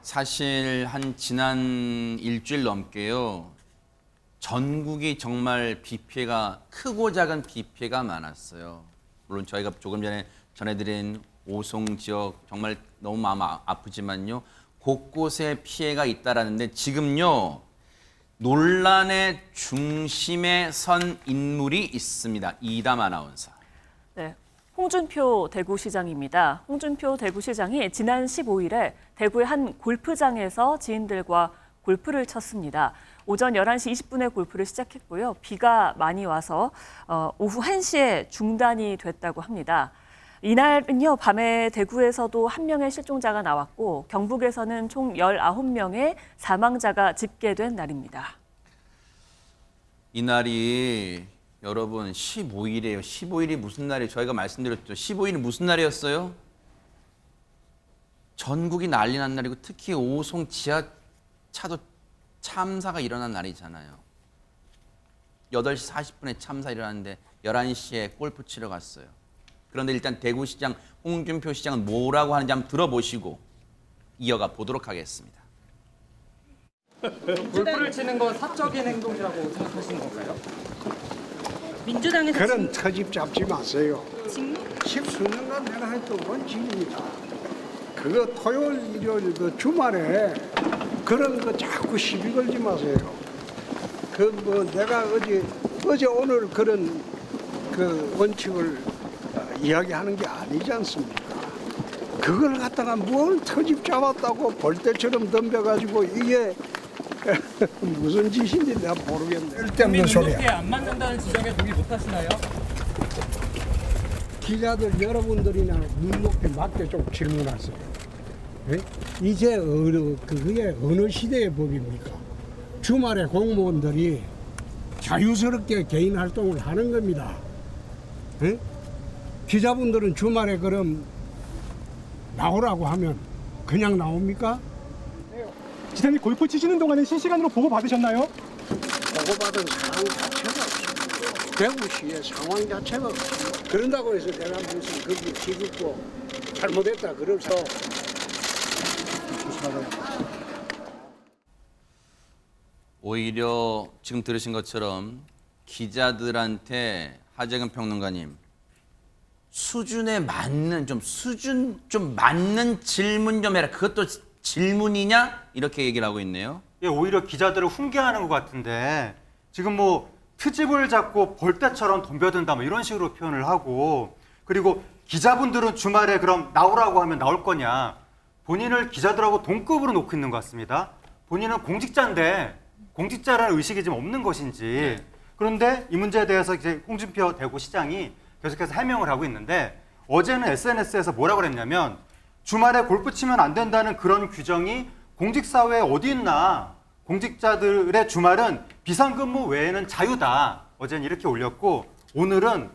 사실 한 지난 일주일 넘게요. 전국이 정말 비 피해가 크고 작은 비 피해가 많았어요. 물론 저희가 조금 전에 전해드린 오송 지역 정말 너무 마음 아프지만요. 곳곳에 피해가 있다라는데 지금요. 논란의 중심에 선 인물이 있습니다. 이담 아나운서. 네, 홍준표 대구시장입니다. 홍준표 대구시장이 지난 15일에 대구의 한 골프장에서 지인들과 골프를 쳤습니다. 오전 11시 20분에 골프를 시작했고요. 비가 많이 와서 오후 1시에 중단이 됐다고 합니다. 이날은요, 밤에 대구에서도 한 명의 실종자가 나왔고 경북에서는 총 19명의 사망자가 집계된 날입니다. 이날이 여러분 15일이에요. 15일이 무슨 날이에요? 저희가 말씀드렸죠. 15일이 무슨 날이었어요? 전국이 난리 난 날이고 특히 오송 지하차도 참사가 일어난 날이잖아요. 8시 40분에 참사 일어났는데 11시에 골프 치러 갔어요. 그런데 일단 대구시장 홍준표 시장은 뭐라고 하는지 한번 들어보시고 이어가 보도록 하겠습니다. 골프를 치는 건 사적인 행동이라고 생각하시는 건가요? 민주당에서 그런 터집 잡지 마세요. 십수년간 내가 했던 원칙입니다. 그거 토요일, 일요일 그 주말에 그런 거 자꾸 시비 걸지 마세요. 그 뭐 내가 어제 오늘 그런 그 원칙을 이야기하는 게 아니지 않습니까? 그걸 갖다가 뭘 터집 잡았다고 벌떼처럼 덤벼가지고 이게 무슨 짓인지 내가 모르겠네. 쓸데없는 소리야. 국민에 안 맞는다는 지적에 동의 못하시나요? 기자들 여러분들이나 눈높이 맞게 좀 질문하세요. 예? 이제 그게 어느 시대의 법입니까? 주말에 공무원들이 자유스럽게 개인 활동을 하는 겁니다. 예? 기자분들은 주말에 그럼 나오라고 하면 그냥 나옵니까? 지사님 골프 치시는 동안에 실시간으로 보고 받으셨나요? 보고받은 상황 자체가 없습니다. 대구시의 상황 자체가 없습니다. 그런다고 해서 내가 무슨 거기 기죽고 잘못했다 그래서 오히려 지금 들으신 것처럼 기자들한테 하재근 평론가님 수준에 맞는 수준 좀 맞는 질문 좀 해라. 그것도 질문이냐? 이렇게 얘기를 하고 있네요. 예, 오히려 기자들을 훈계하는 것 같은데 지금 뭐 트집을 잡고 벌떼처럼 덤벼든다 뭐 이런 식으로 표현을 하고 그리고 기자분들은 주말에 그럼 나오라고 하면 나올 거냐 본인을 기자들하고 동급으로 놓고 있는 것 같습니다. 본인은 공직자인데 공직자라는 의식이 좀 없는 것인지 그런데 이 문제에 대해서 이제 홍준표 대구시장이 계속해서 해명을 하고 있는데 어제는 SNS에서 뭐라고 그랬냐면 주말에 골프 치면 안 된다는 그런 규정이 공직사회에 어디 있나 공직자들의 주말은 비상근무 외에는 자유다 어제는 이렇게 올렸고 오늘은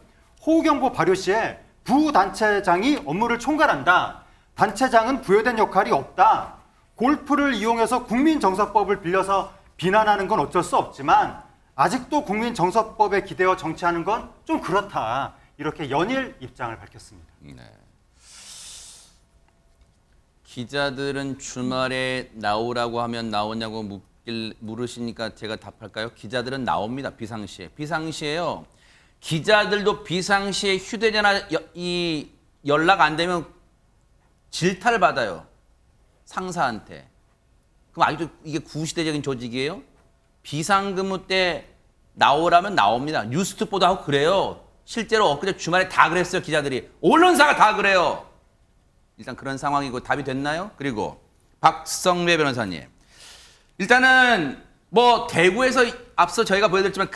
호우경보 발효 시에 부단체장이 업무를 총괄한다 단체장은 부여된 역할이 없다 골프를 이용해서 국민정서법을 빌려서 비난하는 건 어쩔 수 없지만 아직도 국민정서법에 기대어 정치하는 건 좀 그렇다 이렇게 연일 입장을 밝혔습니다. 네. 기자들은 주말에 나오라고 하면 나오냐고 물으시니까 제가 답할까요? 기자들은 나옵니다. 비상시에. 비상시에요. 기자들도 비상시에 휴대전화 연락 안 되면 질타를 받아요. 상사한테. 그럼 아직도 이게 구시대적인 조직이에요? 비상근무 때 나오라면 나옵니다. 뉴스트 보도하고 그래요. 실제로 엊그제 주말에 다 그랬어요. 기자들이. 언론사가 다 그래요. 일단 그런 상황이고 답이 됐나요? 그리고 박성래 변호사님. 일단은 뭐 대구에서 앞서 저희가 보여드렸지만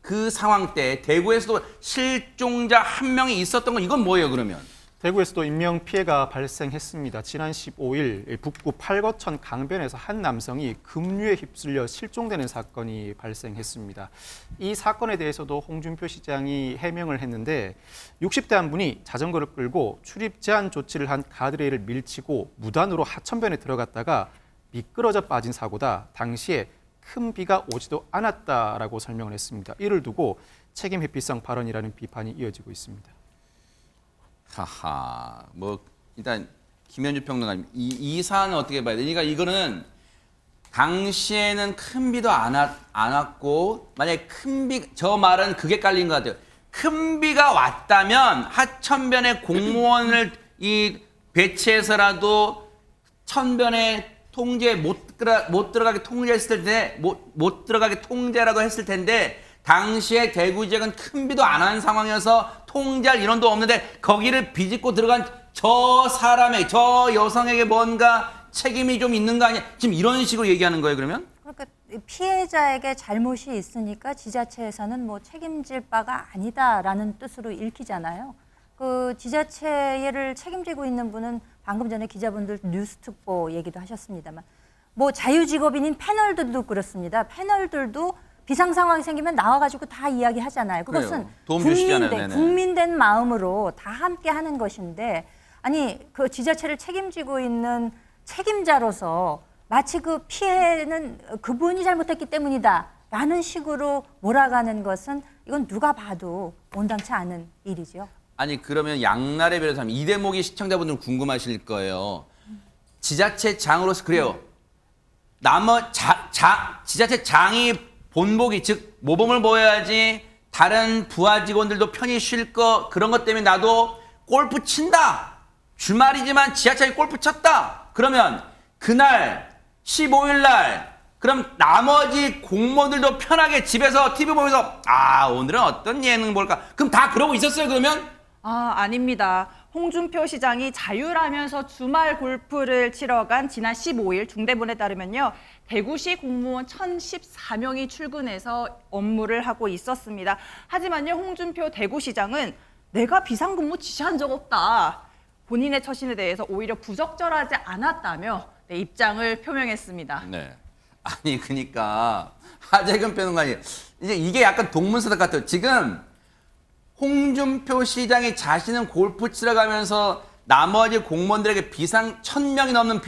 그 상황 때 대구에서도 실종자 한 명이 있었던 건 이건 뭐예요 그러면? 대구에서도 인명피해가 발생했습니다. 지난 15일 북구 팔거천 강변에서 한 남성이 급류에 휩쓸려 실종되는 사건이 발생했습니다. 이 사건에 대해서도 홍준표 시장이 해명을 했는데 60대 한 분이 자전거를 끌고 출입 제한 조치를 한 가드레일을 밀치고 무단으로 하천변에 들어갔다가 미끄러져 빠진 사고다. 당시에 큰 비가 오지도 않았다라고 설명을 했습니다. 이를 두고 책임 회피성 발언이라는 비판이 이어지고 있습니다. 하하, 뭐 일단 김현주 평론가님, 이 사안은 어떻게 봐야 돼? 그러니까 이거는 당시에는 큰 비도 안 왔고 만약에 저 말은 그게 깔린 것 같아요. 큰 비가 왔다면 하천변에 공무원을 배치해서라도 천변에 통제 못 들어가게 통제했을 때 못 들어가게 통제라도 했을 텐데 당시에 대구 지역은 큰 비도 안 한 상황이어서 통제할 인원도 없는데 거기를 비집고 들어간 저 여성에게 뭔가 책임이 좀 있는 거 아니야? 지금 이런 식으로 얘기하는 거예요, 그러면? 그러니까 피해자에게 잘못이 있으니까 지자체에서는 뭐 책임질 바가 아니다라는 뜻으로 읽히잖아요. 그 지자체를 책임지고 있는 분은 방금 전에 기자분들 뉴스특보 얘기도 하셨습니다만 뭐 자유직업인인 패널들도 그렇습니다. 패널들도 비상 상황이 생기면 나와가지고 다 이야기하잖아요. 그것은 그래요. 도움 주시잖아요. 네네. 국민된 마음으로 다 함께 하는 것인데 아니 그 지자체를 책임지고 있는 책임자로서 마치 그 피해는 그분이 잘못했기 때문이다라는 식으로 몰아가는 것은 이건 누가 봐도 온당치 않은 일이죠. 아니 그러면 양날의 변호사님 이 대목이 시청자분들은 궁금하실 거예요. 지자체장으로서 그래요. 지자체장이 본보기 즉 모범을 보여야지 다른 부하 직원들도 편히 쉴 거 그런 것 때문에 나도 골프 친다. 주말이지만 지하철에 골프 쳤다. 그러면 그날 15일 날 그럼 나머지 공무원들도 편하게 집에서 TV 보면서 오늘은 어떤 예능 볼까? 그럼 다 그러고 있었어요 그러면? 아닙니다. 홍준표 시장이 자율하면서 주말 골프를 치러 간 지난 15일 중대본에 따르면요. 대구시 공무원 1,014명이 출근해서 업무를 하고 있었습니다. 하지만요. 홍준표 대구시장은 내가 비상근무 지시한 적 없다. 본인의 처신에 대해서 오히려 부적절하지 않았다며 입장을 표명했습니다. 네. 아니 그러니까 하재근 평론가님 이제 이게 약간 동문서답 같아요. 지금 홍준표 시장이 자신은 골프 치러 가면서 나머지 공무원들에게 1,000명이 넘는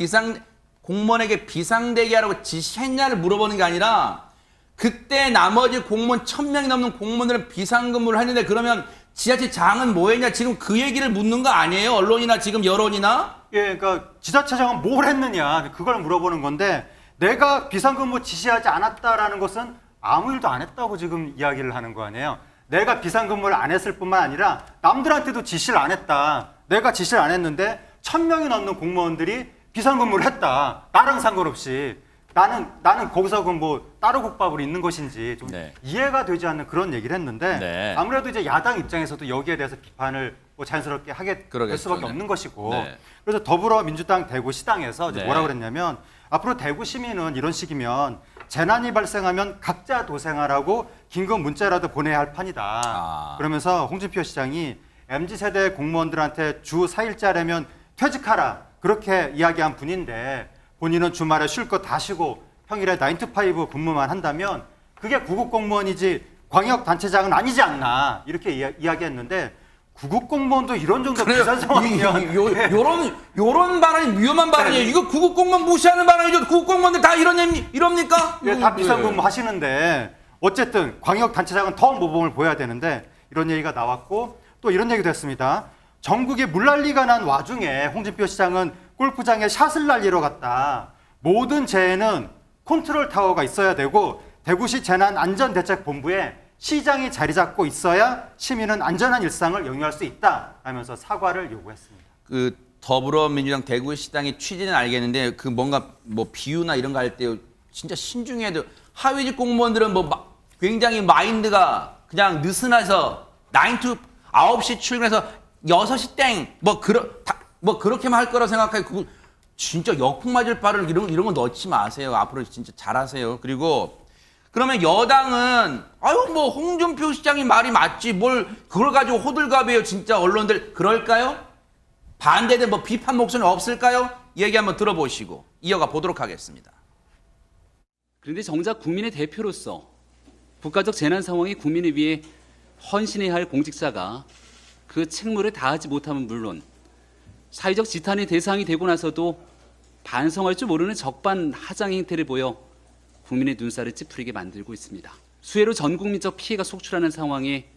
공무원에게 비상대기 하라고 지시했냐를 물어보는 게 아니라 그때 나머지 공무원 1,000명이 넘는 공무원들은 비상근무를 했는데 그러면 지자체장은 뭐 했냐 지금 그 얘기를 묻는 거 아니에요? 언론이나 지금 여론이나? 예, 그러니까 지자체장은 뭘 했느냐 그걸 물어보는 건데 내가 비상근무 지시하지 않았다라는 것은 아무 일도 안 했다고 지금 이야기를 하는 거 아니에요. 내가 비상근무를 안 했을 뿐만 아니라 남들한테도 지시를 안 했다. 내가 지시를 안 했는데 1,000명이 넘는 공무원들이 비상근무를 했다. 나랑 상관없이. 나는 거기서 뭐 따로 국밥으로 있는 것인지 좀 네. 이해가 되지 않는 그런 얘기를 했는데 네. 아무래도 이제 야당 입장에서도 여기에 대해서 비판을 뭐 자연스럽게 하게 될 그러겠죠. 수밖에 네. 없는 것이고 네. 그래서 더불어민주당 대구시당에서 이제 네. 뭐라고 그랬냐면 앞으로 대구 시민은 이런 식이면 재난이 발생하면 각자 도생하라고 긴급 문자라도 보내야 할 판이다. 그러면서 홍준표 시장이 MZ세대 공무원들한테 주 4일짜리면 퇴직하라 그렇게 이야기한 분인데 본인은 주말에 쉴 거 다 쉬고 평일에 9to5 근무만 한다면 그게 구급공무원이지 광역단체장은 아니지 않나 이렇게 이야기했는데 구급공무원도 이런 정도 비싼 상황이면 요런 발언이 위험한 발언이에요. 이거 구급공무원 무시하는 발언이죠. 구급공무원들 다 이럽니까? 예, 다 비상근무 하시는데 어쨌든 광역단체장은 더 모범을 보여야 되는데 이런 얘기가 나왔고 또 이런 얘기도 했습니다. 전국에 물난리가 난 와중에 홍준표 시장은 골프장에 샷을 날리러 갔다. 모든 재해는 컨트롤 타워가 있어야 되고 대구시 재난안전대책본부에 시장이 자리 잡고 있어야 시민은 안전한 일상을 영위할 수 있다 하면서 사과를 요구했습니다. 그 더불어민주당 대구시장의 취지는 알겠는데 그 뭔가 뭐 비유나 이런 거 할 때 진짜 신중해야 돼요. 하위직 공무원들은 뭐 굉장히 마인드가 그냥 느슨해서 9시 출근해서 6시 땡 뭐 그렇게만 할 거라고 생각하고 그거 진짜 역풍 맞을 바를 이런 거 넣지 마세요. 앞으로 진짜 잘하세요. 그리고 그러면 여당은 뭐 홍준표 시장이 말이 맞지 뭘 그걸 가지고 호들갑이에요. 진짜 언론들 그럴까요? 반대된 뭐 비판 목소리는 없을까요? 얘기 한번 들어보시고 이어가 보도록 하겠습니다. 그런데 정작 국민의 대표로서 국가적 재난 상황에 국민을 위해 헌신해야 할 공직자가 그 책무를 다하지 못하면 물론 사회적 지탄의 대상이 되고 나서도 반성할 줄 모르는 적반하장 행태를 보여 국민의 눈살을 찌푸리게 만들고 있습니다. 수해로 전 국민적 피해가 속출하는 상황에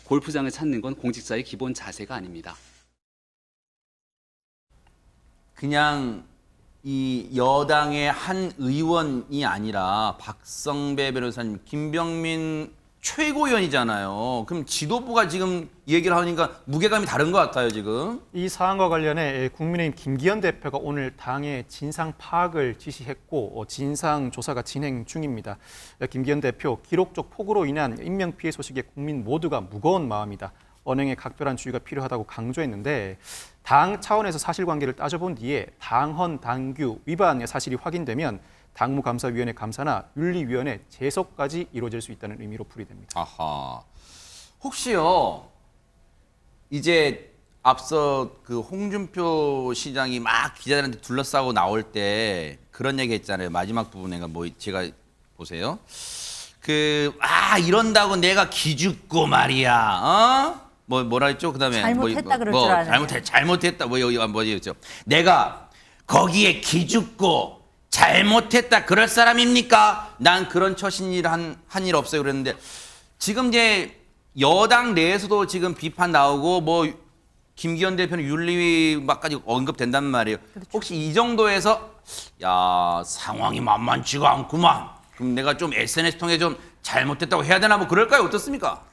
골프장을 찾는 건 공직자의 기본 자세가 아닙니다. 그냥 이 여당의 한 의원이 아니라 박성배 변호사님, 김병민 최고위원이잖아요. 그럼 지도부가 지금 얘기를 하니까 무게감이 다른 것 같아요, 지금. 이 사안과 관련해 국민의힘 김기현 대표가 오늘 당의 진상 파악을 지시했고 진상 조사가 진행 중입니다. 김기현 대표, 기록적 폭우로 인한 인명 피해 소식에 국민 모두가 무거운 마음이다. 언행에 각별한 주의가 필요하다고 강조했는데 당 차원에서 사실관계를 따져본 뒤에 당헌, 당규 위반의 사실이 확인되면 당무감사위원회 감사나 윤리위원회 제소까지 이루어질 수 있다는 의미로 풀이됩니다. 아하. 혹시요, 이제 앞서 그 홍준표 시장이 막 기자들한테 둘러싸고 나올 때 그런 얘기 했잖아요. 마지막 부분에 뭐 제가 보세요. 이런다고 내가 기죽고 말이야. 뭐라 했죠? 그다음에 잘못했다 그럴 줄 아네. 잘못했다. 뭐였죠? 내가 거기에 기죽고 잘못했다 그럴 사람입니까? 난 그런 처신일 한 일 없어요 그랬는데 지금 이제 여당 내에서도 지금 비판 나오고 뭐 김기현 대표는 윤리위까지 언급된단 말이에요. 그렇죠. 혹시 이 정도에서 야 상황이 만만치가 않구만. 그럼 내가 좀 SNS 통해 좀 잘못했다고 해야 되나 뭐 그럴까요? 어떻습니까?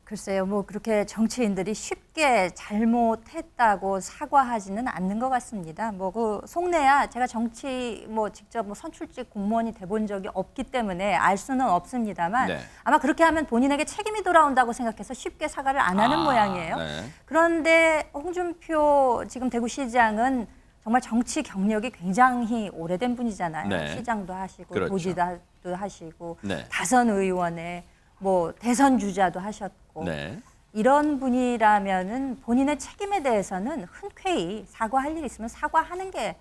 글쎄요, 뭐 그렇게 정치인들이 쉽게 잘못했다고 사과하지는 않는 것 같습니다. 뭐 그 속내야 제가 정치 뭐 직접 뭐 선출직 공무원이 돼본 적이 없기 때문에 알 수는 없습니다만 네. 아마 그렇게 하면 본인에게 책임이 돌아온다고 생각해서 쉽게 사과를 안 하는 모양이에요. 네. 그런데 홍준표 지금 대구시장은 정말 정치 경력이 굉장히 오래된 분이잖아요. 네. 시장도 하시고 그렇죠. 도지사도 하시고 네. 다선 의원에 뭐 대선 주자도 하셨고 네. 이런 분이라면은 본인의 책임에 대해서는 흔쾌히 사과할 일 있으면 사과하는 게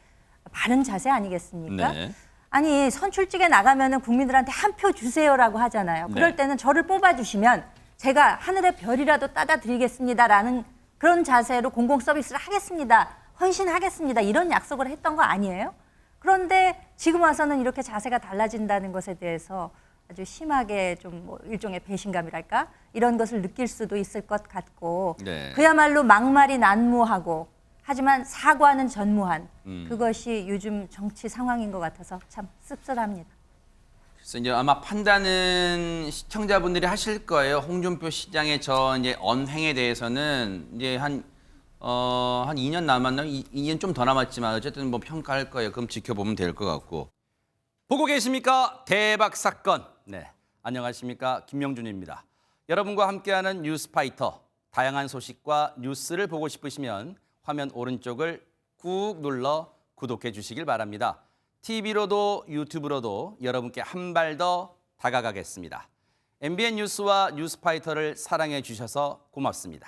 바른 자세 아니겠습니까? 네. 아니 선출직에 나가면은 국민들한테 한 표 주세요라고 하잖아요. 그럴 네. 때는 저를 뽑아주시면 제가 하늘의 별이라도 따다 드리겠습니다라는 그런 자세로 공공 서비스를 하겠습니다. 헌신하겠습니다. 이런 약속을 했던 거 아니에요? 그런데 지금 와서는 이렇게 자세가 달라진다는 것에 대해서 아주 심하게 좀 뭐 일종의 배신감이랄까 이런 것을 느낄 수도 있을 것 같고 네. 그야말로 막말이 난무하고 하지만 사과는 전무한 그것이 요즘 정치 상황인 것 같아서 참 씁쓸합니다. 그래서 이제 아마 판단은 시청자분들이 하실 거예요. 홍준표 시장의 저 이제 언행에 대해서는 이제 한 2년 남았나요? 2년 좀 더 남았지만 어쨌든 뭐 평가할 거예요. 그럼 지켜보면 될 것 같고. 보고 계십니까? 대박 사건. 네, 안녕하십니까? 김명준입니다. 여러분과 함께하는 뉴스파이터. 다양한 소식과 뉴스를 보고 싶으시면 화면 오른쪽을 꾹 눌러 구독해 주시길 바랍니다. TV로도 유튜브로도 여러분께 한 발 더 다가가겠습니다. MBN 뉴스와 뉴스파이터를 사랑해 주셔서 고맙습니다.